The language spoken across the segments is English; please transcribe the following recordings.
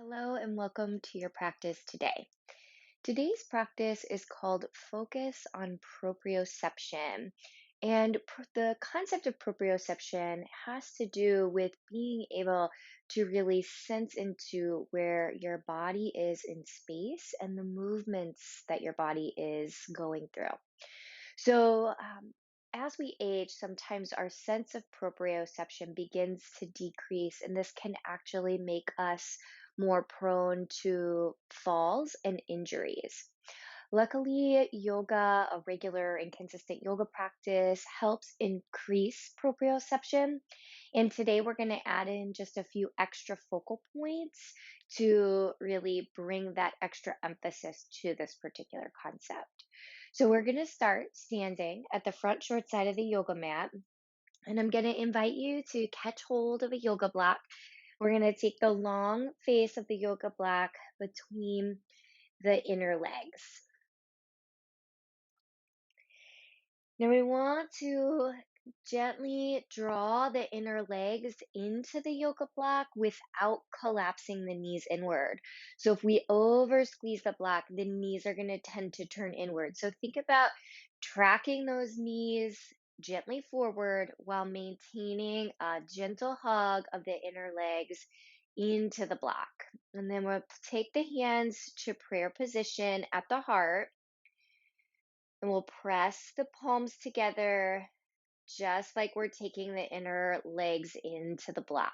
Hello and welcome to your practice today. Today's practice is called Focus on Proprioception. And the concept of proprioception has to do with being able to really sense into where your body is in space and the movements that your body is going through. So, as we age, sometimes our sense of proprioception begins to decrease, and this can actually make us more prone to falls and injuries. Luckily, yoga, a regular and consistent yoga practice, helps increase proprioception. And today we're going to add in just a few extra focal points to really bring that extra emphasis to this particular concept. So we're going to start standing at the front short side of the yoga mat. And I'm going to invite you to catch hold of a yoga block. We're going to take the long face of the yoga block between the inner legs. Now we want to gently draw the inner legs into the yoga block without collapsing the knees inward. So if we over squeeze the block, the knees are going to tend to turn inward. So think about tracking those knees gently forward while maintaining a gentle hug of the inner legs into the block. And then we'll take the hands to prayer position at the heart. And we'll press the palms together just like we're taking the inner legs into the block.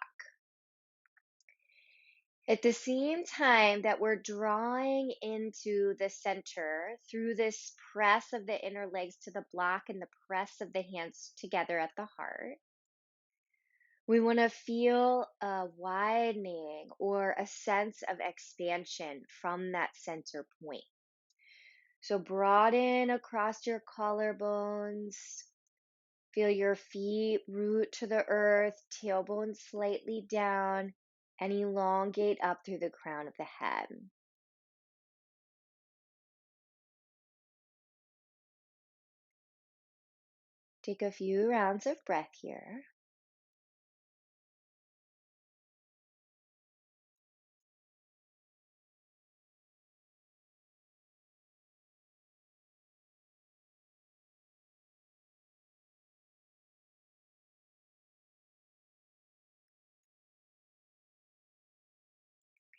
At the same time that we're drawing into the center through this press of the inner legs to the block and the press of the hands together at the heart, we want to feel a widening or a sense of expansion from that center point. So broaden across your collarbones. Feel your feet root to the earth, tailbone slightly down, and elongate up through the crown of the head. Take a few rounds of breath here.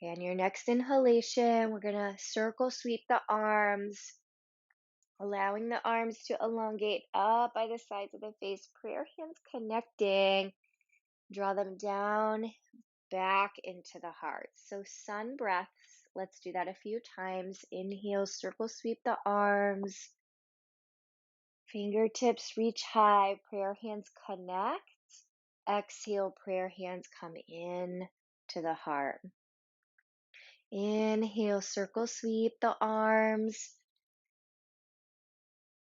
Okay, on your next inhalation, we're going to circle sweep the arms, allowing the arms to elongate up by the sides of the face. Prayer hands connecting. Draw them down, back into the heart. So sun breaths. Let's do that a few times. Inhale, circle sweep the arms. Fingertips reach high. Prayer hands connect. Exhale, prayer hands come in to the heart. Inhale, circle sweep the arms.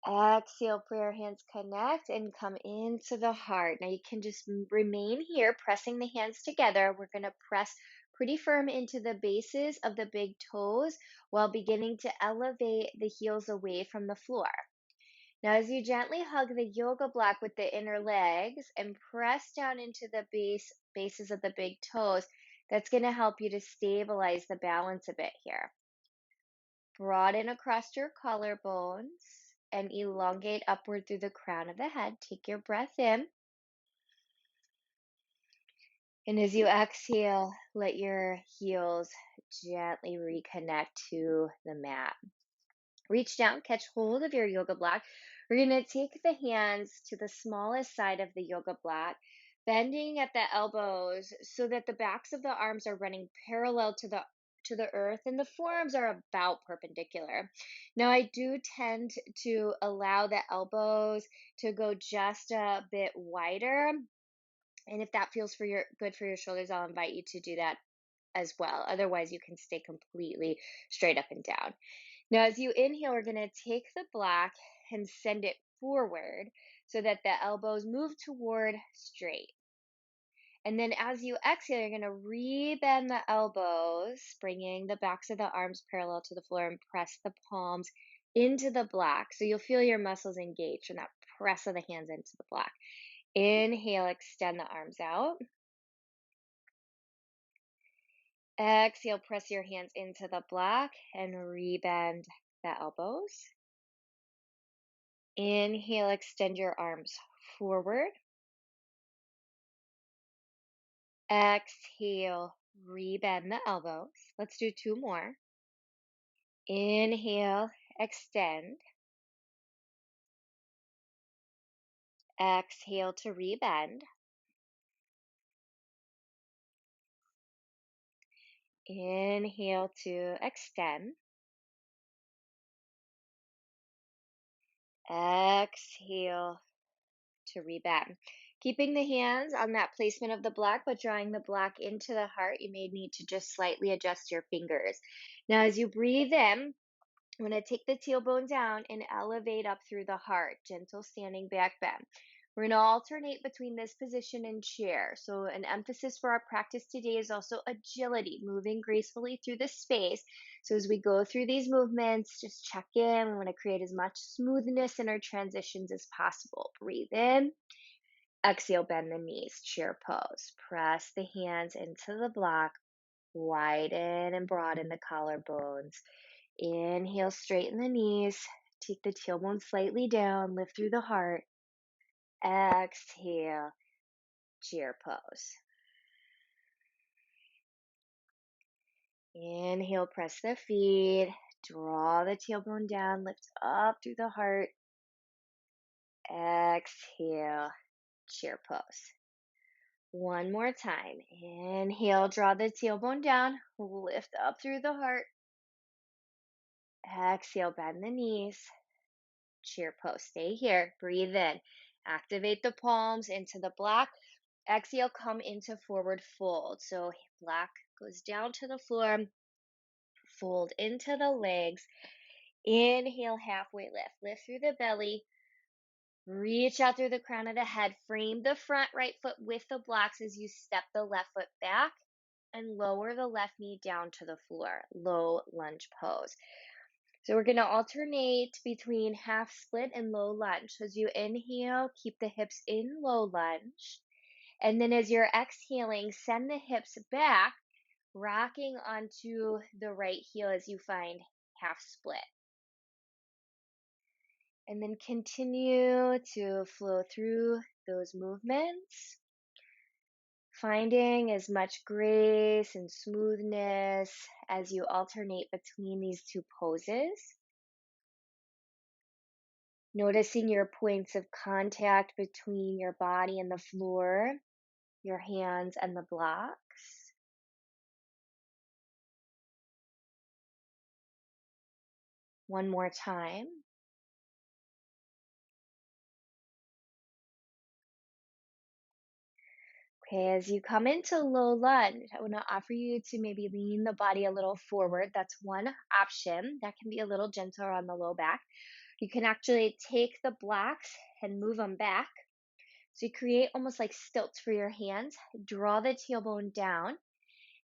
Exhale, prayer hands connect and come into the heart. Now you can just remain here, pressing the hands together. We're going to press pretty firm into the bases of the big toes while beginning to elevate the heels away from the floor. Now, as you gently hug the yoga block with the inner legs and press down into the bases of the big toes, that's going to help you to stabilize the balance a bit here. Broaden across your collarbones and elongate upward through the crown of the head. Take your breath in. And as you exhale, let your heels gently reconnect to the mat. Reach down, catch hold of your yoga block. We're going to take the hands to the smallest side of the yoga block, bending at the elbows so that the backs of the arms are running parallel to the earth and the forearms are about perpendicular. Now I do tend to allow the elbows to go just a bit wider. And if that feels good for your shoulders, I'll invite you to do that as well. Otherwise, you can stay completely straight up and down. Now, as you inhale, we're going to take the block and send it forward so that the elbows move toward straight. And then as you exhale, you're going to rebend the elbows, bringing the backs of the arms parallel to the floor and press the palms into the block. So you'll feel your muscles engage from that press of the hands into the block. Inhale, extend the arms out. Exhale, press your hands into the block and rebend the elbows. Inhale, extend your arms forward. Exhale, rebend the elbows. Let's do two more. Inhale, extend. Exhale to rebend. Inhale to extend. Exhale to rebend. Keeping the hands on that placement of the block, but drawing the block into the heart, you may need to just slightly adjust your fingers. Now, as you breathe in, I'm going to take the tailbone down and elevate up through the heart. Gentle standing back bend. We're going to alternate between this position and chair. So an emphasis for our practice today is also agility, moving gracefully through the space. So as we go through these movements, just check in. We want to create as much smoothness in our transitions as possible. Breathe in. Exhale, bend the knees, chair pose. Press the hands into the block. Widen and broaden the collarbones. Inhale, straighten the knees. Take the tailbone slightly down. Lift through the heart. Exhale, chair pose. Inhale, press the feet. Draw the tailbone down. Lift up through the heart. Exhale, chair pose. One more time. Inhale, draw the tailbone down. Lift up through the heart. Exhale, bend the knees. Chair pose. Stay here. Breathe in. Activate the palms into the block. Exhale, come into forward fold. So block goes down to the floor. Fold into the legs. Inhale, halfway lift. Lift through the belly. Reach out through the crown of the head. Frame the front right foot with the blocks as you step the left foot back and lower the left knee down to the floor. Low lunge pose. So we're going to alternate between half split and low lunge. So as you inhale, keep the hips in low lunge. And then as you're exhaling, send the hips back, rocking onto the right heel as you find half split. And then continue to flow through those movements, finding as much grace and smoothness as you alternate between these two poses. Noticing your points of contact between your body and the floor, your hands and the blocks. One more time. Okay, as you come into low lunge, I want to offer you to maybe lean the body a little forward. That's one option. That can be a little gentler on the low back. You can actually take the blocks and move them back. So you create almost like stilts for your hands. Draw the tailbone down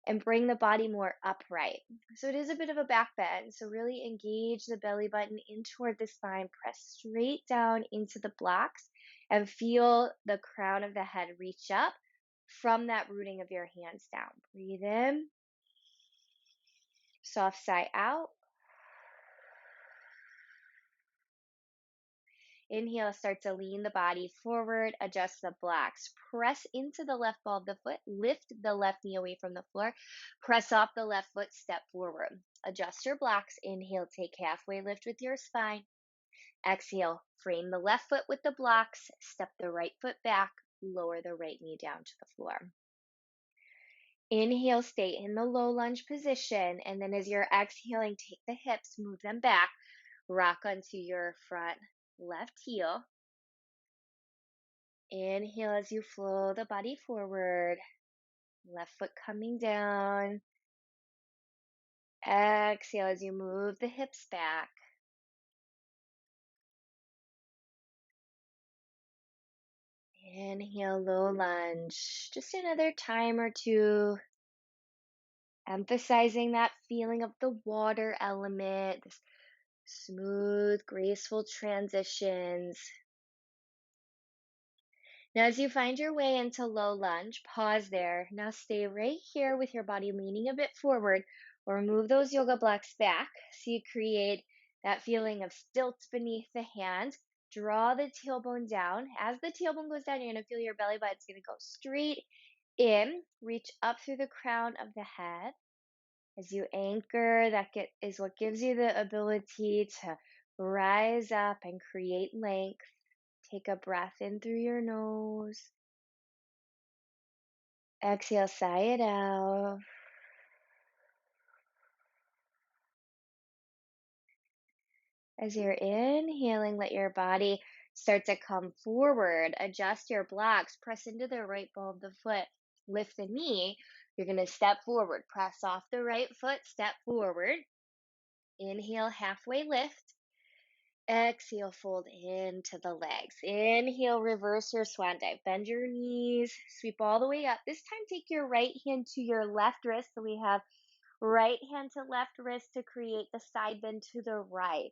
and bring the body more upright. So it is a bit of a back bend. So really engage the belly button in toward the spine. Press straight down into the blocks and feel the crown of the head reach up from that rooting of your hands down. Breathe in. Soft sigh out. Inhale, start to lean the body forward, adjust the blocks. Press into the left ball of the foot, lift the left knee away from the floor, press off the left foot, step forward. Adjust your blocks. Inhale, take halfway lift with your spine. Exhale, frame the left foot with the blocks, step the right foot back, lower the right knee down to the floor. Inhale, stay in the low lunge position, and then as you're exhaling, take the hips, move them back, rock onto your front left heel. Inhale as you flow the body forward, left foot coming down. Exhale as you move the hips back. Inhale, low lunge. Just another time or two. Emphasizing that feeling of the water element, this smooth, graceful transitions. Now, as you find your way into low lunge, pause there. Now, stay right here with your body leaning a bit forward, or move those yoga blocks back so you create that feeling of stilts beneath the hands. Draw the tailbone down. As the tailbone goes down, you're going to feel your belly button's going to go straight in. Reach up through the crown of the head. As you anchor, is what gives you the ability to rise up and create length. Take a breath in through your nose. Exhale, sigh it out. As you're inhaling, let your body start to come forward. Adjust your blocks. Press into the right ball of the foot. Lift the knee. You're going to step forward. Press off the right foot. Step forward. Inhale, halfway lift. Exhale, fold into the legs. Inhale, reverse your swan dive. Bend your knees. Sweep all the way up. This time, take your right hand to your left wrist. So we have right hand to left wrist to create the side bend to the right.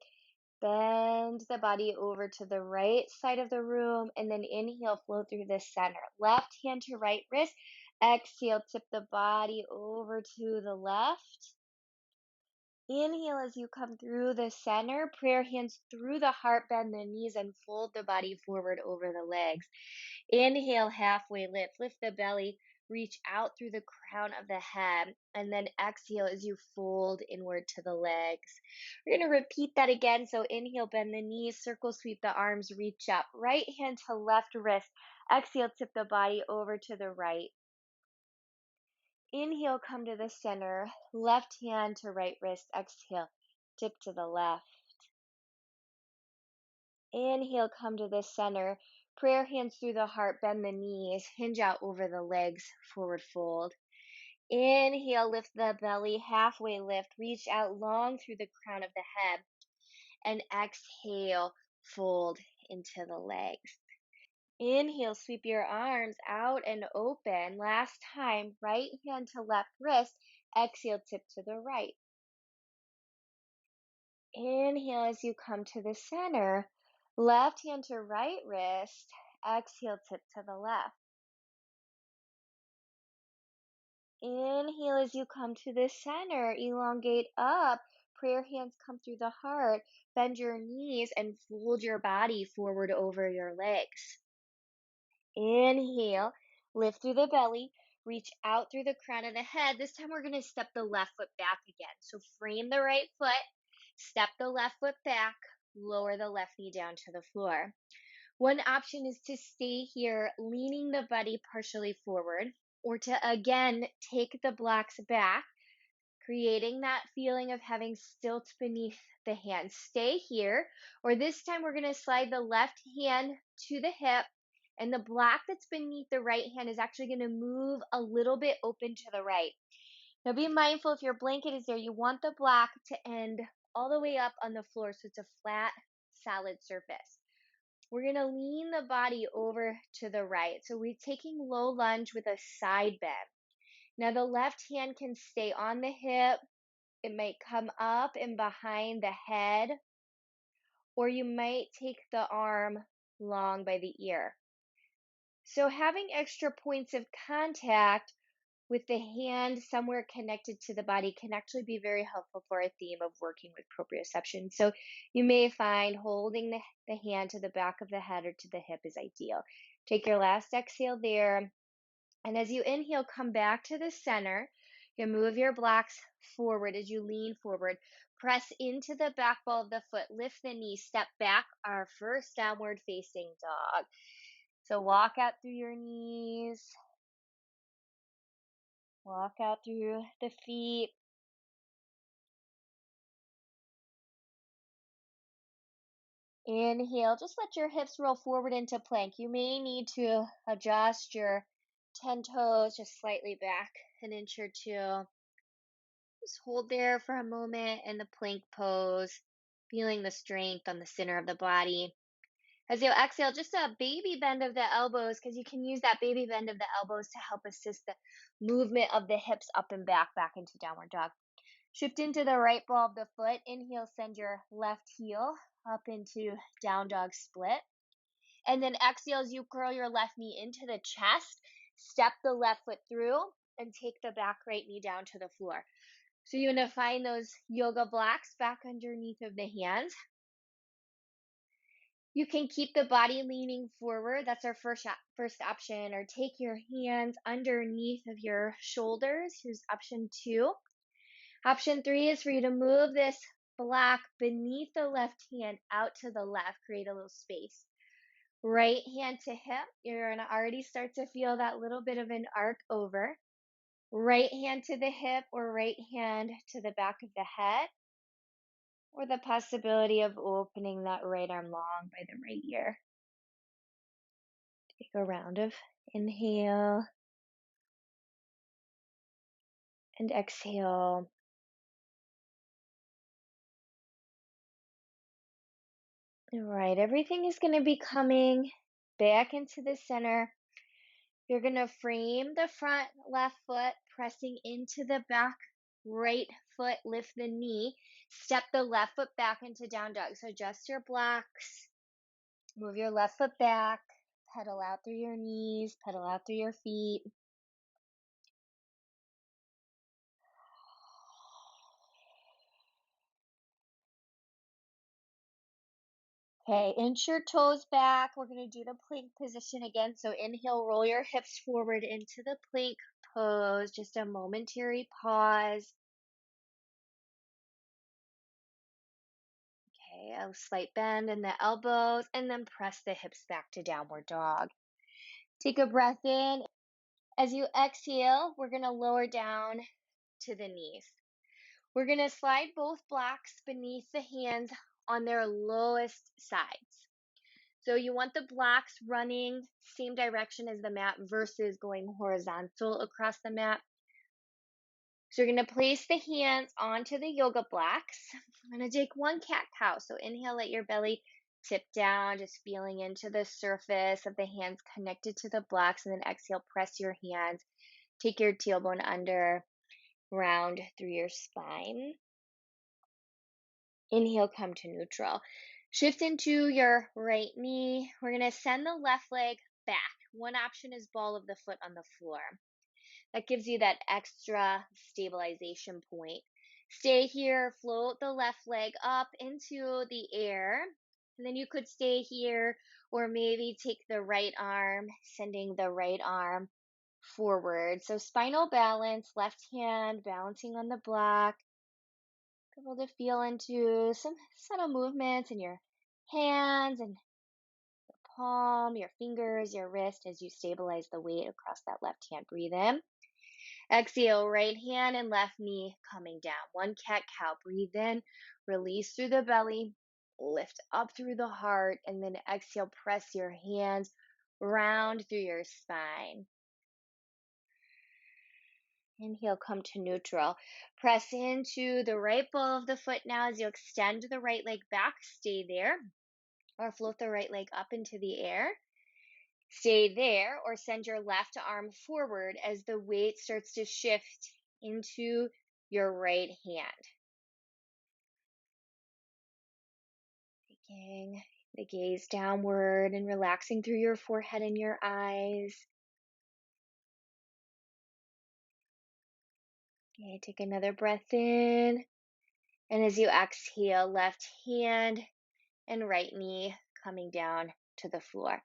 Bend the body over to the right side of the room and then inhale, flow through the center. Left hand to right wrist. Exhale, tip the body over to the left. Inhale as you come through the center. Prayer hands through the heart, bend the knees and fold the body forward over the legs. Inhale, halfway lift. Lift the belly. Reach out through the crown of the head. And then exhale as you fold inward to the legs. We're going to repeat that again. So inhale, bend the knees, circle sweep the arms, reach up. Right hand to left wrist. Exhale, tip the body over to the right. Inhale, come to the center. Left hand to right wrist. Exhale, tip to the left. Inhale, come to the center. Prayer hands through the heart, bend the knees, hinge out over the legs, forward fold. Inhale, lift the belly, halfway lift, reach out long through the crown of the head. And exhale, fold into the legs. Inhale, sweep your arms out and open. Last time, right hand to left wrist. Exhale, tip to the right. Inhale as you come to the center. Left hand to right wrist. Exhale, tip to the left. Inhale as you come to the center. Elongate up. Prayer hands come through the heart. Bend your knees and fold your body forward over your legs. Inhale, lift through the belly, reach out through the crown of the head. This time we're going to step the left foot back again. So frame the right foot, step the left foot back, lower the left knee down to the floor. One option is to stay here, leaning the body partially forward, or to again take the blocks back, creating that feeling of having stilts beneath the hands. Stay here, or this time we're going to slide the left hand to the hip, and the block that's beneath the right hand is actually going to move a little bit open to the right. Now be mindful if your blanket is there, you want the block to end all the way up on the floor so it's a flat, solid surface. We're going to lean the body over to the right. So we're taking low lunge with a side bend. Now the left hand can stay on the hip. It might come up and behind the head, or you might take the arm long by the ear. So having extra points of contact with the hand somewhere connected to the body can actually be very helpful for a theme of working with proprioception. So you may find holding the hand to the back of the head or to the hip is ideal. Take your last exhale there. And as you inhale, come back to the center. You move your blocks forward as you lean forward. Press into the back ball of the foot. Lift the knee. Step back. Our first downward facing dog. So walk out through your knees. Walk out through the feet. Inhale. Just let your hips roll forward into plank. You may need to adjust your 10 toes just slightly back an inch or two. Just hold there for a moment in the plank pose, feeling the strength on the center of the body. As you exhale, just a baby bend of the elbows, because you can use that baby bend of the elbows to help assist the movement of the hips up and back into downward dog. Shift into the right ball of the foot. Inhale, send your left heel up into down dog split. And then exhale as you curl your left knee into the chest, step the left foot through, and take the back right knee down to the floor. So you're going to find those yoga blocks back underneath of the hands. You can keep the body leaning forward. That's our first option. Or take your hands underneath of your shoulders. Here's option 2. Option 3 is for you to move this block beneath the left hand out to the left. Create a little space. Right hand to hip. You're going to already start to feel that little bit of an arc over. Right hand to the hip or right hand to the back of the head. Or the possibility of opening that right arm long by the right ear. Take a round of inhale and exhale. All right, everything is going to be coming back into the center. You're going to frame the front left foot, pressing into the back right foot, lift the knee, step the left foot back into down dog. So adjust your blocks, move your left foot back, pedal out through your knees, pedal out through your feet. Okay, inch your toes back. We're going to do the plank position again. So inhale, roll your hips forward into the plank pose. Just a momentary pause. Okay, a slight bend in the elbows and then press the hips back to downward dog. Take a breath in. As you exhale, we're going to lower down to the knees. We're going to slide both blocks beneath the hands on their lowest sides. So you want the blocks running same direction as the mat versus going horizontal across the mat. So you're going to place the hands onto the yoga blocks. I'm going to take one cat-cow. So inhale, let your belly tip down, just feeling into the surface of the hands connected to the blocks. And then exhale, press your hands. Take your tailbone under, round through your spine. Inhale, come to neutral. Shift into your right knee. We're going to send the left leg back. One option is ball of the foot on the floor. That gives you that extra stabilization point. Stay here, float the left leg up into the air. And then you could stay here or maybe take the right arm, sending the right arm forward. So spinal balance, left hand balancing on the block. Able to feel into some subtle movements in your hands and palm, your fingers, your wrist as you stabilize the weight across that left hand. Breathe in. Exhale, right hand and left knee coming down. One cat-cow. Breathe in, release through the belly, lift up through the heart, and then exhale, press your hands round through your spine. Inhale, come to neutral. Press into the right ball of the foot now as you extend the right leg back. Stay there. Or float the right leg up into the air. Stay there or send your left arm forward as the weight starts to shift into your right hand. Taking the gaze downward and relaxing through your forehead and your eyes. Okay, take another breath in. And as you exhale, left hand and right knee coming down to the floor.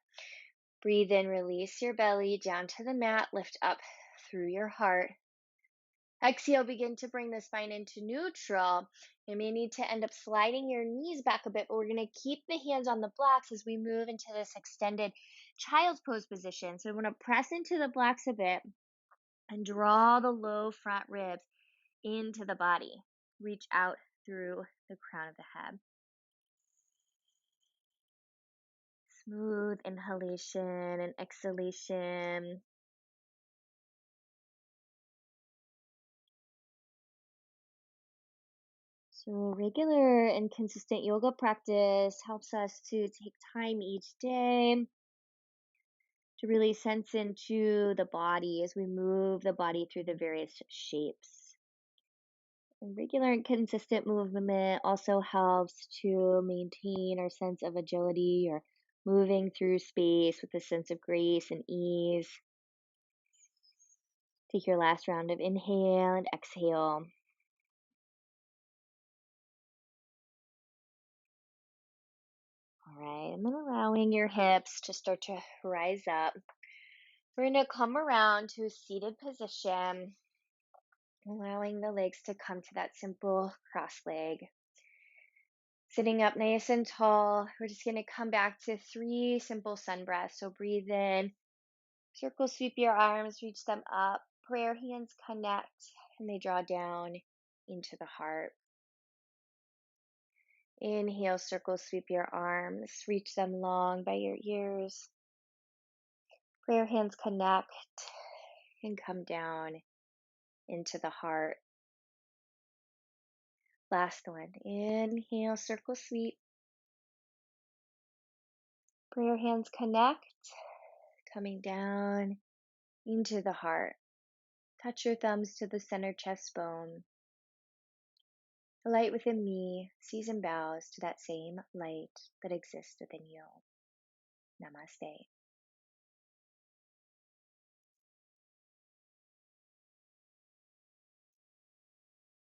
Breathe in, release your belly down to the mat, lift up through your heart. Exhale, begin to bring the spine into neutral. You may need to end up sliding your knees back a bit, but we're going to keep the hands on the blocks as we move into this extended child's pose position. So I'm going to press into the blocks a bit and draw the low front ribs into the body. Reach out through the crown of the head. Smooth inhalation and exhalation. So regular and consistent yoga practice helps us to take time each day to really sense into the body as we move the body through the various shapes. And regular and consistent movement also helps to maintain our sense of agility or moving through space with a sense of grace and ease. Take your last round of inhale and exhale. All right, and then allowing your hips to start to rise up. We're going to come around to a seated position, allowing the legs to come to that simple cross leg. Sitting up nice and tall, we're just going to come back to 3 simple sun breaths. So breathe in, circle sweep your arms, reach them up, prayer hands connect, and they draw down into the heart. Inhale, circle sweep your arms, reach them long by your ears. Prayer hands connect and come down into the heart. Last one. Inhale, circle sweep. Prayer hands connect, coming down into the heart. Touch your thumbs to the center chest bone. The light within me sees and bows to that same light that exists within you. Namaste.